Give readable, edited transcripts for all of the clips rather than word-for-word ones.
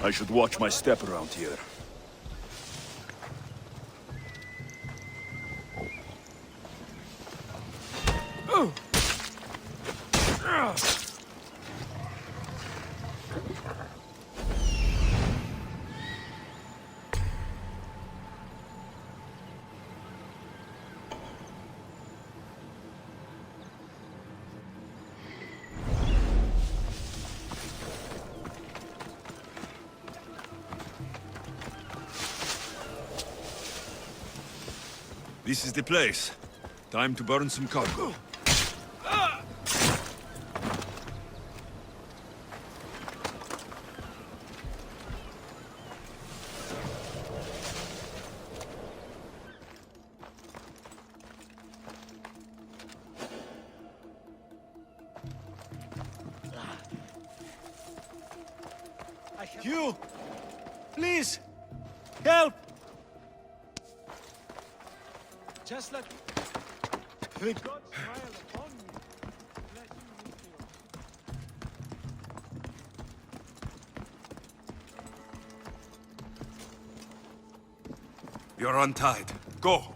I should watch my step around here. This is the place. Time to burn some cargo. You! Please! Help! Just let the God smile upon me. Let him lift you up. You're untied. Go!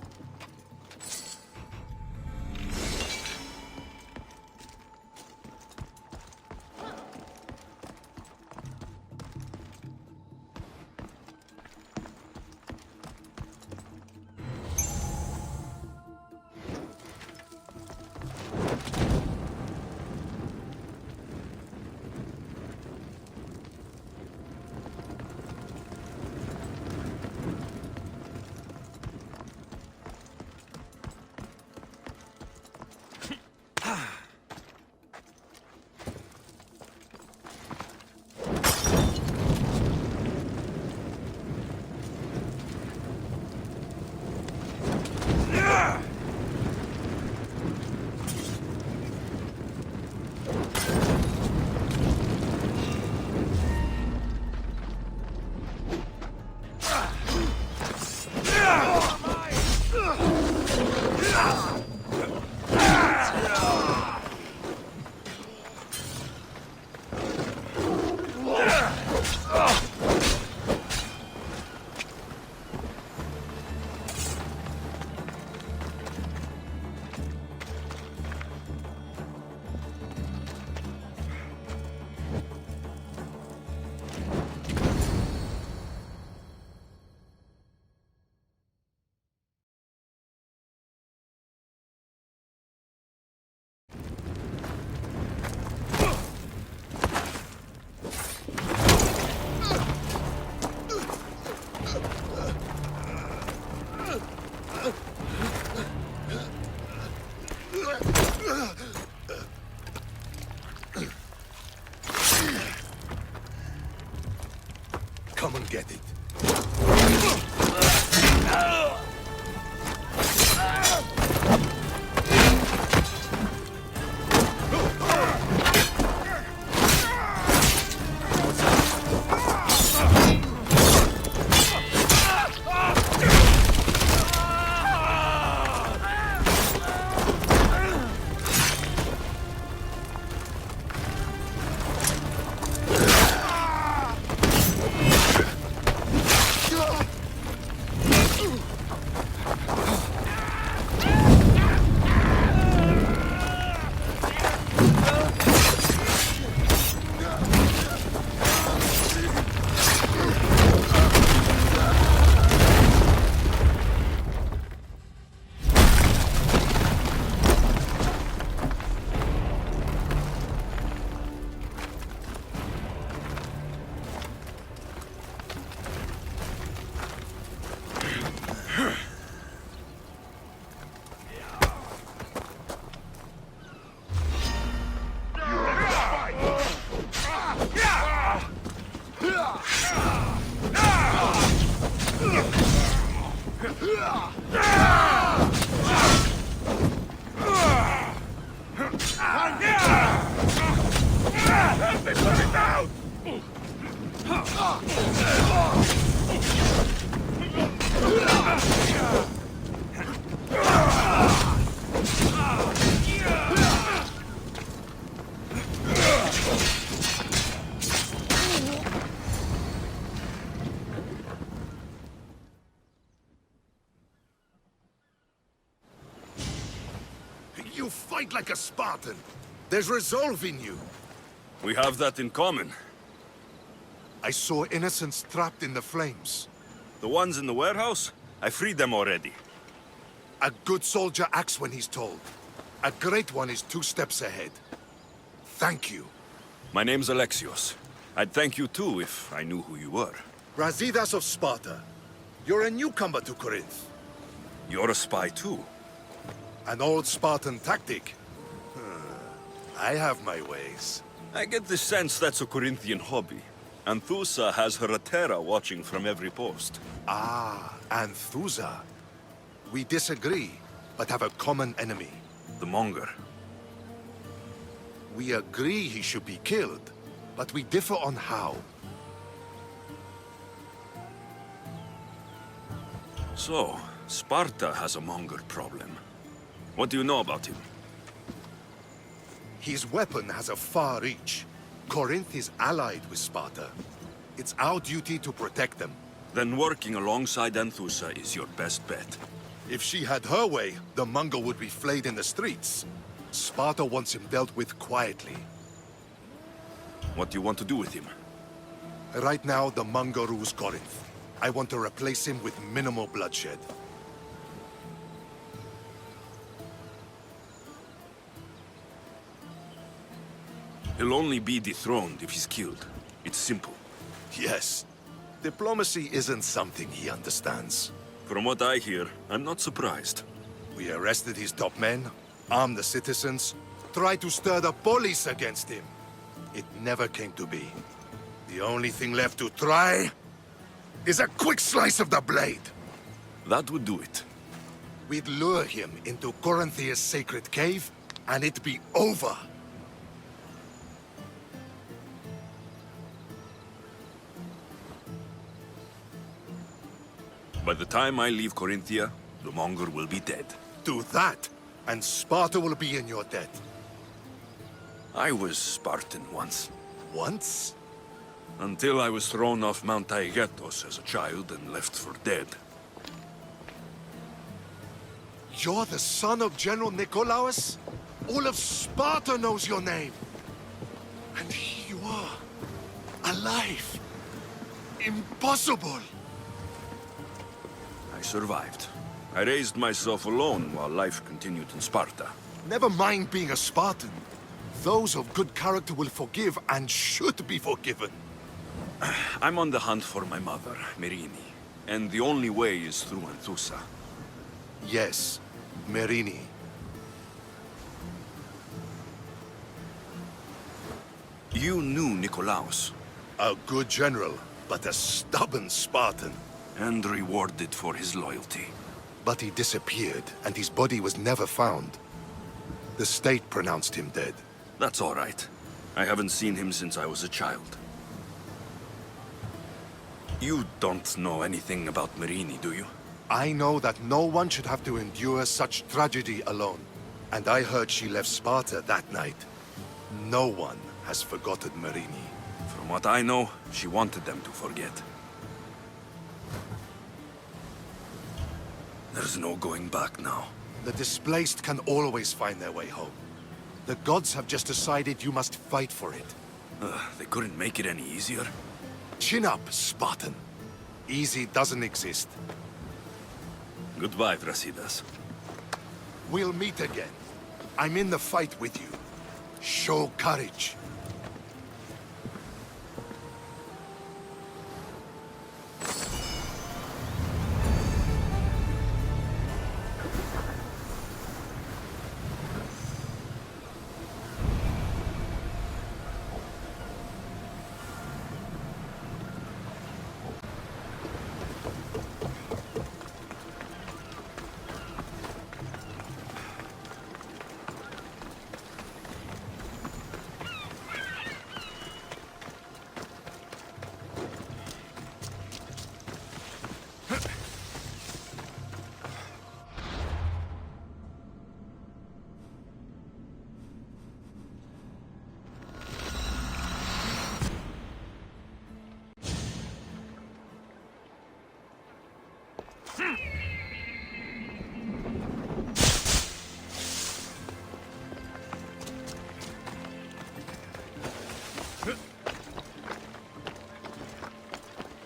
Come and get it. fight like a Spartan. There's resolve in you. We have that in common. I saw innocents trapped in the flames. The ones in the warehouse? I freed them already. A good soldier acts when he's told. A great one is 2 steps ahead. Thank you. My name's Alexios. I'd thank you too if I knew who you were. Brasidas of Sparta. You're a newcomer to Corinth. You're a spy too. An old Spartan tactic. I have my ways. I get the sense that's a Corinthian hobby. Anthusa has her Atera watching from every post. Ah, Anthusa. We disagree, but have a common enemy. The Monger. We agree he should be killed, but we differ on how. So, Sparta has a Monger problem. What do you know about him? His weapon has a far reach. Corinth is allied with Sparta. It's our duty to protect them. Then working alongside Anthusa is your best bet. If she had her way, the Monger would be flayed in the streets. Sparta wants him dealt with quietly. What do you want to do with him? Right now, the Monger rules Corinth. I want to replace him with minimal bloodshed. He'll only be dethroned if he's killed. It's simple. Yes. Diplomacy isn't something he understands. From what I hear, I'm not surprised. We arrested his top men, armed the citizens, tried to stir the police against him. It never came to be. The only thing left to try is a quick slice of the blade. That would do it. We'd lure him into Corinthia's sacred cave, and it'd be over. By the time I leave Corinthia, the Monger will be dead. Do that, and Sparta will be in your debt. I was Spartan once. Once? Until I was thrown off Mount Taygetos as a child and left for dead. You're the son of General Nikolaos? All of Sparta knows your name. And here you are, alive. Impossible. I survived. I raised myself alone while life continued in Sparta. Never mind being a Spartan. Those of good character will forgive and should be forgiven. I'm on the hunt for my mother, Merini. And the only way is through Anthusa. Yes, Merini. You knew Nikolaos. A good general, but a stubborn Spartan. And rewarded for his loyalty. But he disappeared, and his body was never found. The state pronounced him dead. That's all right. I haven't seen him since I was a child. You don't know anything about Merini, do you? I know that no one should have to endure such tragedy alone. And I heard she left Sparta that night. No one has forgotten Merini. From what I know, she wanted them to forget. There's no going back now. The displaced can always find their way home. The gods have just decided you must fight for it. They couldn't make it any easier. Chin up, Spartan. Easy doesn't exist. Goodbye, Brasidas. We'll meet again. I'm in the fight with you. Show courage.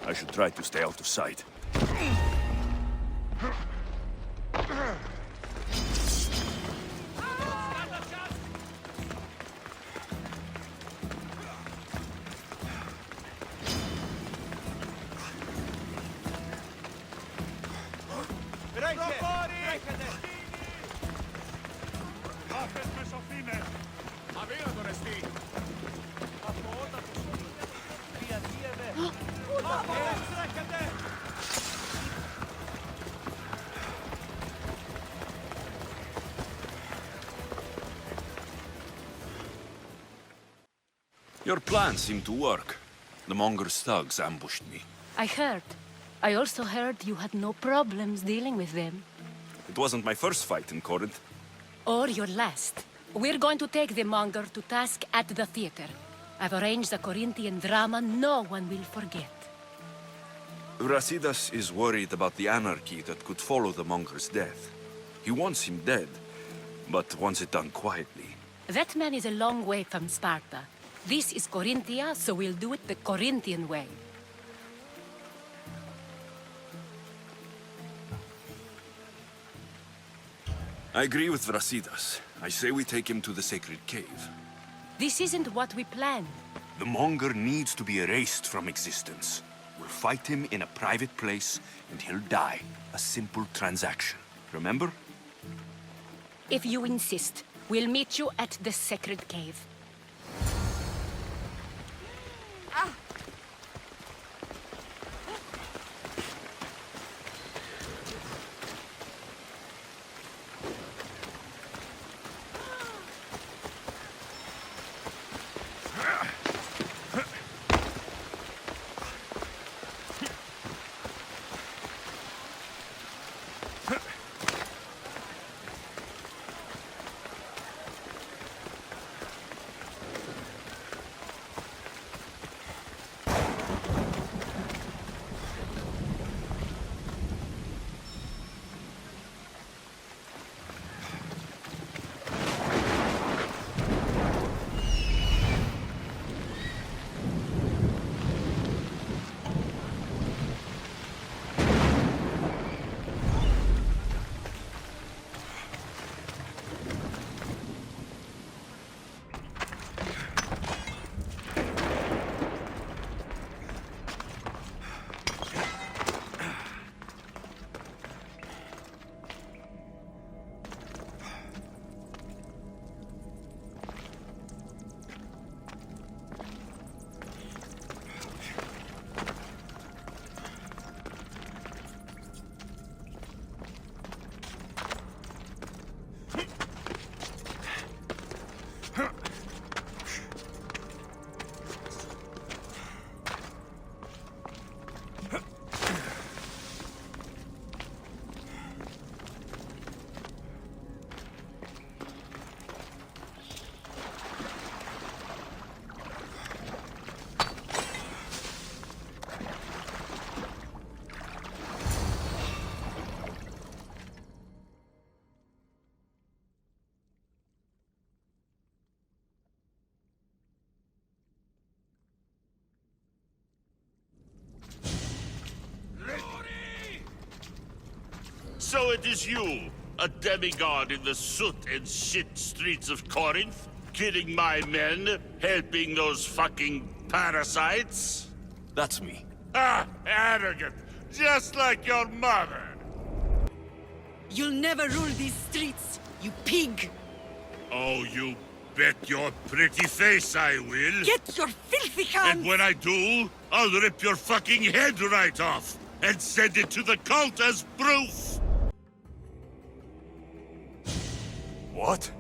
I should try to stay out of sight. Your plan seemed to work. The Monger's thugs ambushed me. I heard. I also heard you had no problems dealing with them. It wasn't my first fight in Corinth. Or your last. We're going to take the Monger to task at the theater. I've arranged a Corinthian drama no one will forget. Brasidas is worried about the anarchy that could follow the Monger's death. He wants him dead, but wants it done quietly. That man is a long way from Sparta. This is Corinthia, so we'll do it the Corinthian way. I agree with Brasidas. I say we take him to the sacred cave. This isn't what we planned. The Monger needs to be erased from existence. We'll fight him in a private place, and he'll die. A simple transaction. Remember? If you insist, we'll meet you at the sacred cave. So it is you, a demigod in the soot and shit streets of Corinth, killing my men, helping those fucking parasites? That's me. Ah, arrogant, just like your mother. You'll never rule these streets, you pig! Oh, you bet your pretty face I will. Get your filthy hands! And when I do, I'll rip your fucking head right off and send it to the cult as proof. What?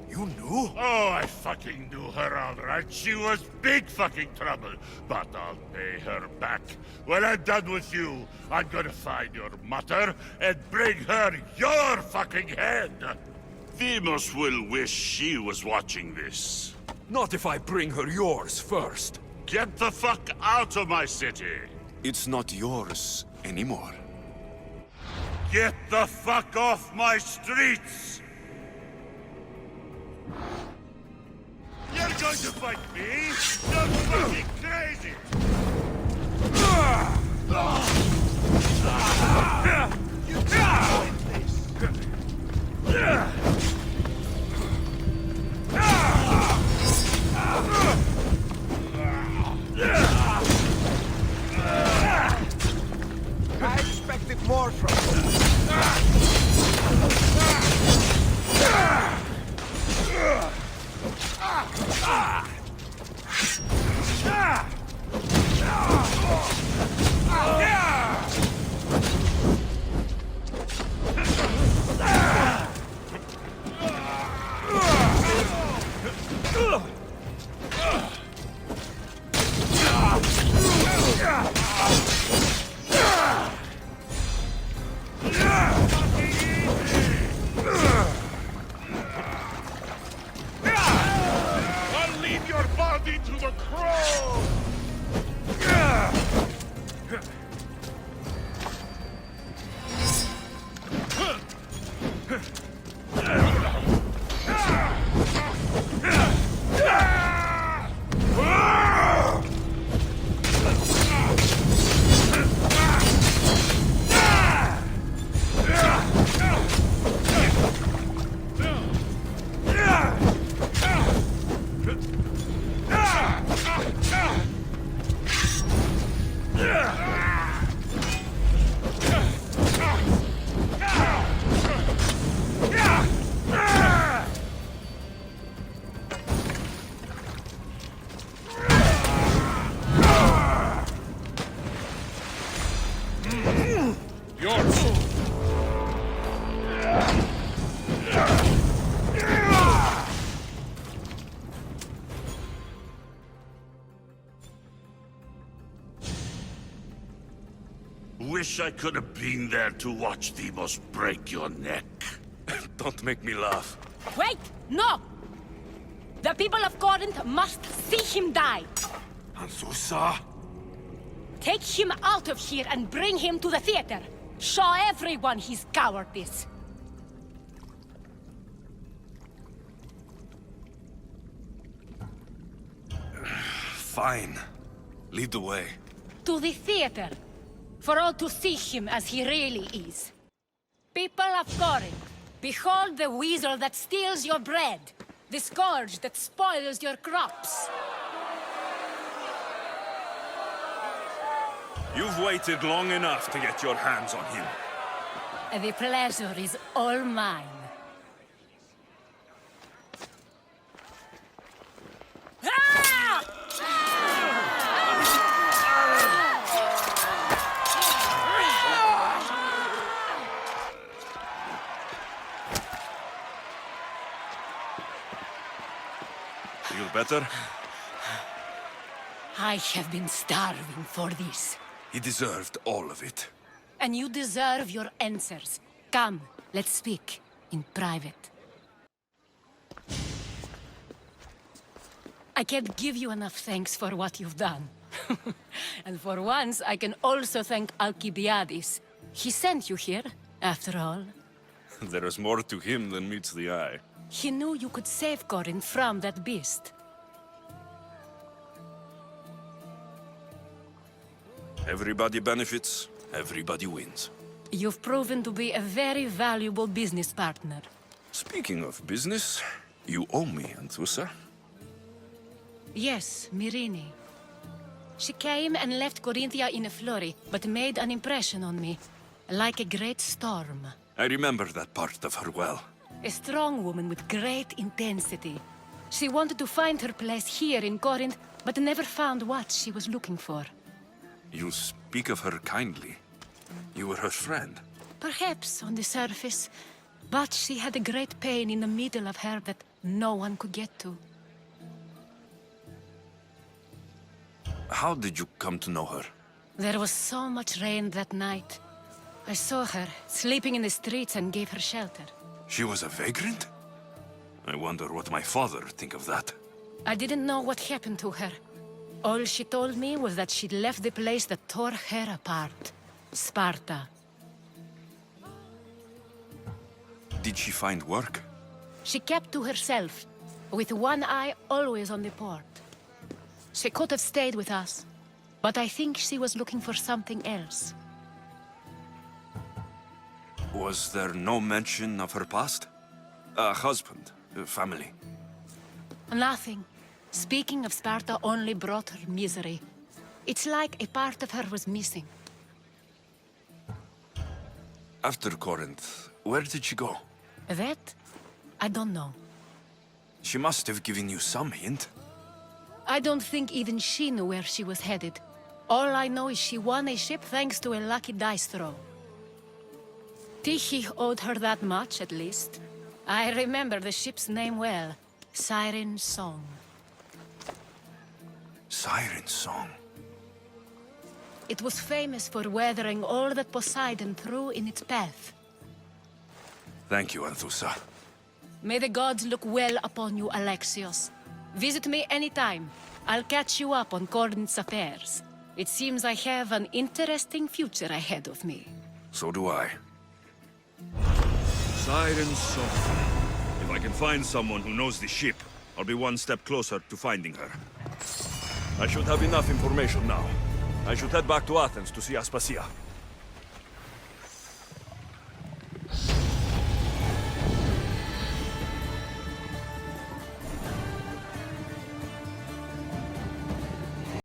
You knew? Oh, I fucking knew her all right. She was big fucking trouble. But I'll pay her back. When I'm done with you, I'm gonna find your mother and bring her your fucking head. Demos will wish she was watching this. Not if I bring her yours first. Get the fuck out of my city. It's not yours anymore. Get the fuck off my streets. You're going to fight me? You're fucking crazy! I expected more from you. I'll leave your body to the crow! Yours! Wish I could have been there to watch Demos break your neck. Don't make me laugh. Wait! No! The people of Corinth must see him die! Anzusa? Take him out of here and bring him to the theater! Show everyone his cowardice! Fine. Lead the way. To the theater! For all to see him as he really is. People of Corinth, behold the weasel that steals your bread! The scourge that spoils your crops! You've waited long enough to get your hands on him. The pleasure is all mine. Ah! Feel better? I have been starving for this. He deserved all of it. And you deserve your answers. Come, let's speak in private. I can't give you enough thanks for what you've done. And for once, I can also thank Alcibiades. He sent you here, after all. There is more to him than meets the eye. He knew you could save Corinth from that beast. Everybody benefits, everybody wins. You've proven to be a very valuable business partner. Speaking of business, you owe me, Anthusa. Yes, Myrine. She came and left Corinthia in a flurry, but made an impression on me. Like a great storm. I remember that part of her well. A strong woman with great intensity. She wanted to find her place here in Corinth, but never found what she was looking for. You speak of her kindly. You were her friend. Perhaps on the surface, but she had a great pain in the middle of her that no one could get to. How did you come to know her? There was so much rain that night. I saw her, sleeping in the streets, and gave her shelter. She was a vagrant? I wonder what my father think of that. I didn't know what happened to her. All she told me was that she'd left the place that tore her apart. Sparta. Did she find work? She kept to herself, with one eye always on the port. She could have stayed with us, But I think she was looking for something else. Was there no mention of her past? A husband, a family? Nothing. Speaking of Sparta only brought her misery. It's like a part of her was missing. After Corinth, where did she go? That? I don't know. She must have given you some hint. I don't think even she knew where she was headed. All I know is she won a ship thanks to a lucky dice throw. Tyche owed her that much, at least. I remember the ship's name well. Siren Song. Siren Song. It was famous for weathering all that Poseidon threw in its path. Thank you, Anthusa. May the gods look well upon you, Alexios. Visit me anytime. I'll catch you up on Corinth's affairs. It seems I have an interesting future ahead of me. So do I. Siren Song. If I can find someone who knows the ship, I'll be one step closer to finding her. I should have enough information now. I should head back to Athens to see Aspasia.